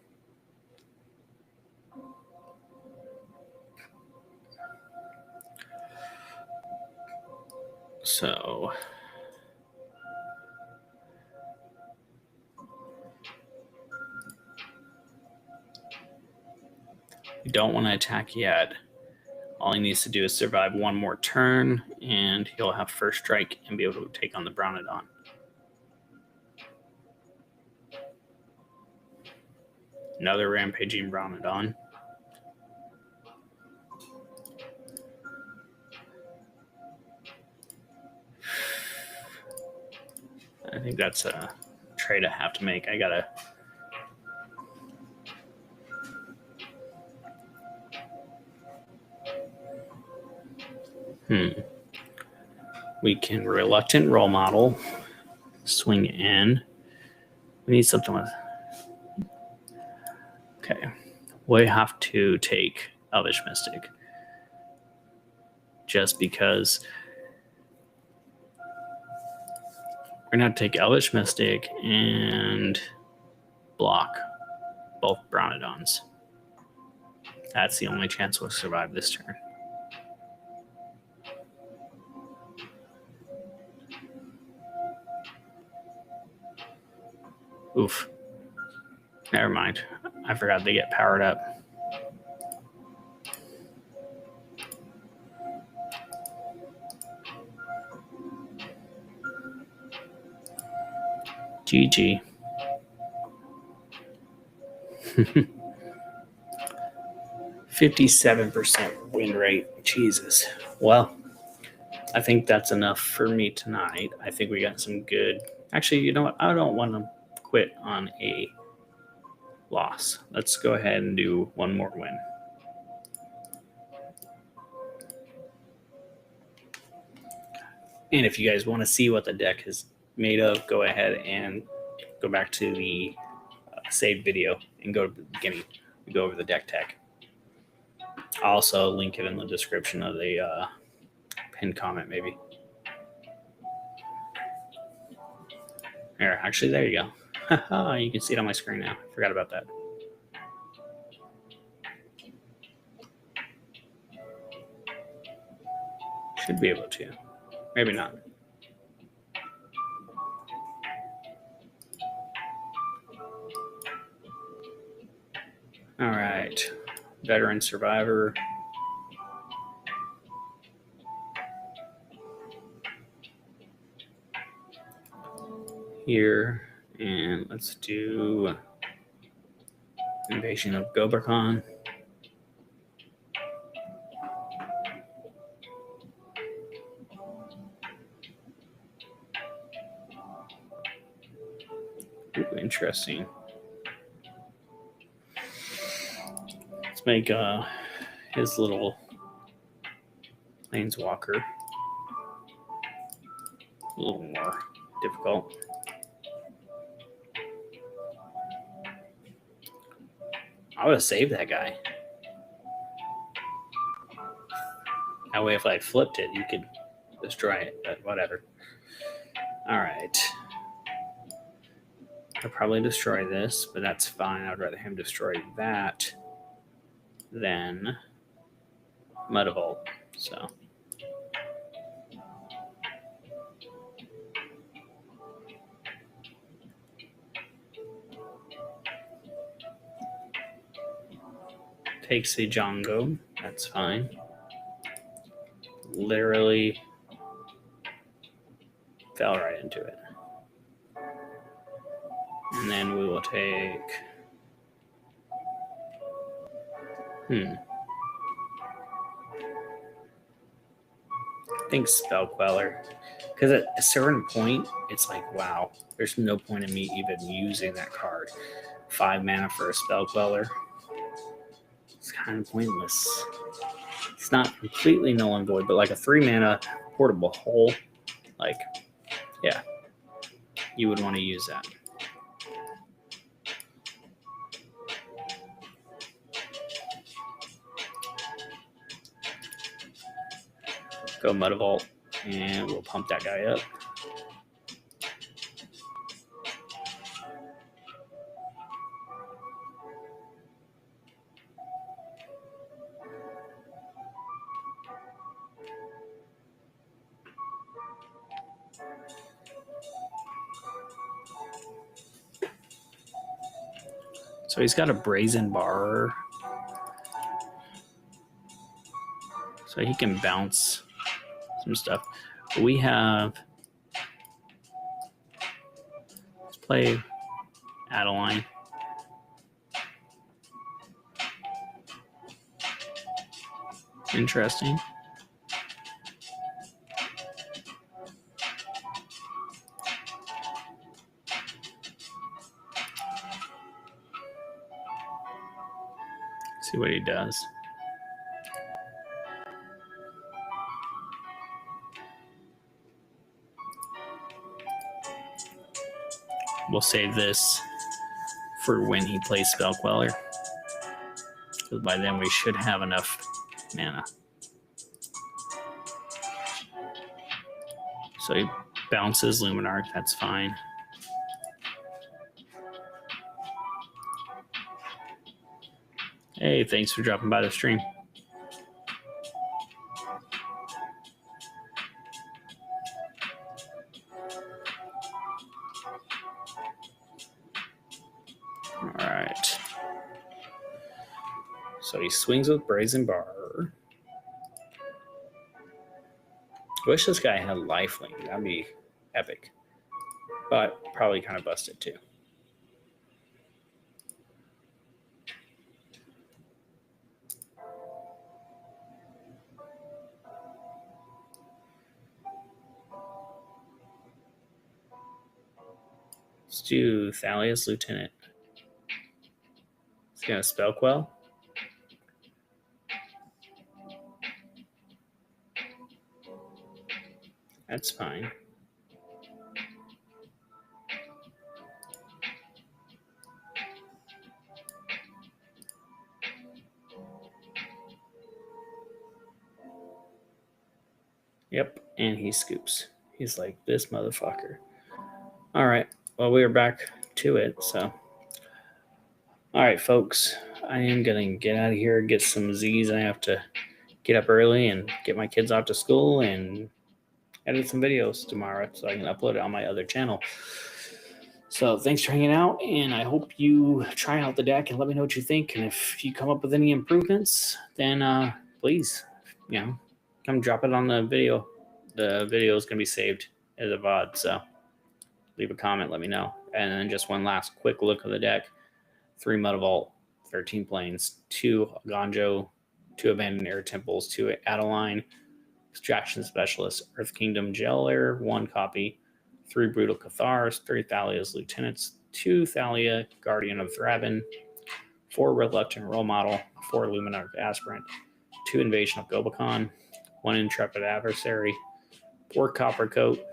A: So we don't want to attack yet. All he needs to do is survive 1 more turn, and he'll have First Strike and be able to take on the Brownodon. Another Rampaging Brownodon. I think that's a trade I have to make. I gotta... We can Reluctant Role Model, swing in. We need something with... Okay. We have to take Elvish Mystic. Just because We're going to have to take Elvish Mystic and block both Bronodons. That's the only chance we'll survive this turn. Oof. Never mind. I forgot they get powered up. GG. 57% win rate. Jesus. Well, I think that's enough for me tonight. I think we got some good. Actually, you know what? I don't want to quit on a loss. Let's go ahead and do one more win. And if you guys want to see what the deck is made of, go ahead and go back to the saved video and go to the beginning. We go over the deck tech. I'll also link it in the description of the pinned comment, maybe. There, actually, there you go. You can see it on my screen now. Forgot about that. Should be able to. Maybe not. All right. Veteran Survivor. Here. And let's do Invasion of Gobrakon. Ooh, interesting. Let's make his little Planeswalker a little more difficult. I would have saved that guy. That way, if I flipped it, you could destroy it, but whatever. All right. I'll probably destroy this, but that's fine. I'd rather him destroy that than Mudavolt. So. Takes a Django. That's fine. Literally fell right into it. And then we will take... I think Spell Queller. Because at a certain point, it's like, wow, there's no point in me even using that card. 5 mana for a Spell Queller. It's kind of pointless. It's not completely null and void, but like a 3 mana portable hole, like, yeah, you would want to use that. Go Mudavolt, and we'll pump that guy up. So he's got a Brazen Bar, so he can bounce some stuff. We have, let's play Adeline. Interesting. See what he does. We'll save this for when he plays Spell Queller, because by then we should have enough mana. So he bounces Luminarch. That's fine. Hey, thanks for dropping by the stream. All right. So he swings with Brazen Bar. I wish this guy had lifelink. That'd be epic. But probably kind of busted too. Let's do Thalia's Lieutenant. He's going to spell quell. That's fine. Yep, and he scoops. He's like, this motherfucker. All right, well, we are back to it, so. All right, folks, I am going to get out of here, get some Z's. I have to get up early and get my kids off to school and edit some videos tomorrow so I can upload it on my other channel. So thanks for hanging out, and I hope you try out the deck and let me know what you think. And if you come up with any improvements, then please, come drop it on the video. The video is going to be saved as a VOD, so leave a comment, let me know. And then just one last quick look of the deck. 3 Mudvault, 13 Plains, 2 Gonjo, 2 Abandoned Air Temples, 2 Adeline, Extraction Specialist, Earth Kingdom Jailer, 1 copy, 3 Brutal Cathars, 3 Thalia's Lieutenants, 2 Thalia, Guardian of Thraben, 4 Reluctant Role Model, 4 Luminarch Aspirant, 2 Invasion of Gobakon, 1 Intrepid Adversary, 4 Copper Coat,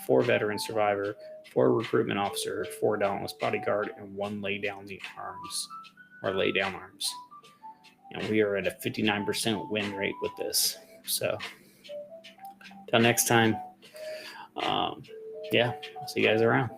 A: 4 Veteran Survivor, 4 Recruitment Officer, 4 Dauntless Bodyguard, and 1 Lay Down the Arms, or Lay Down Arms. And we are at a 59% win rate with this. So, till next time, I'll see you guys around.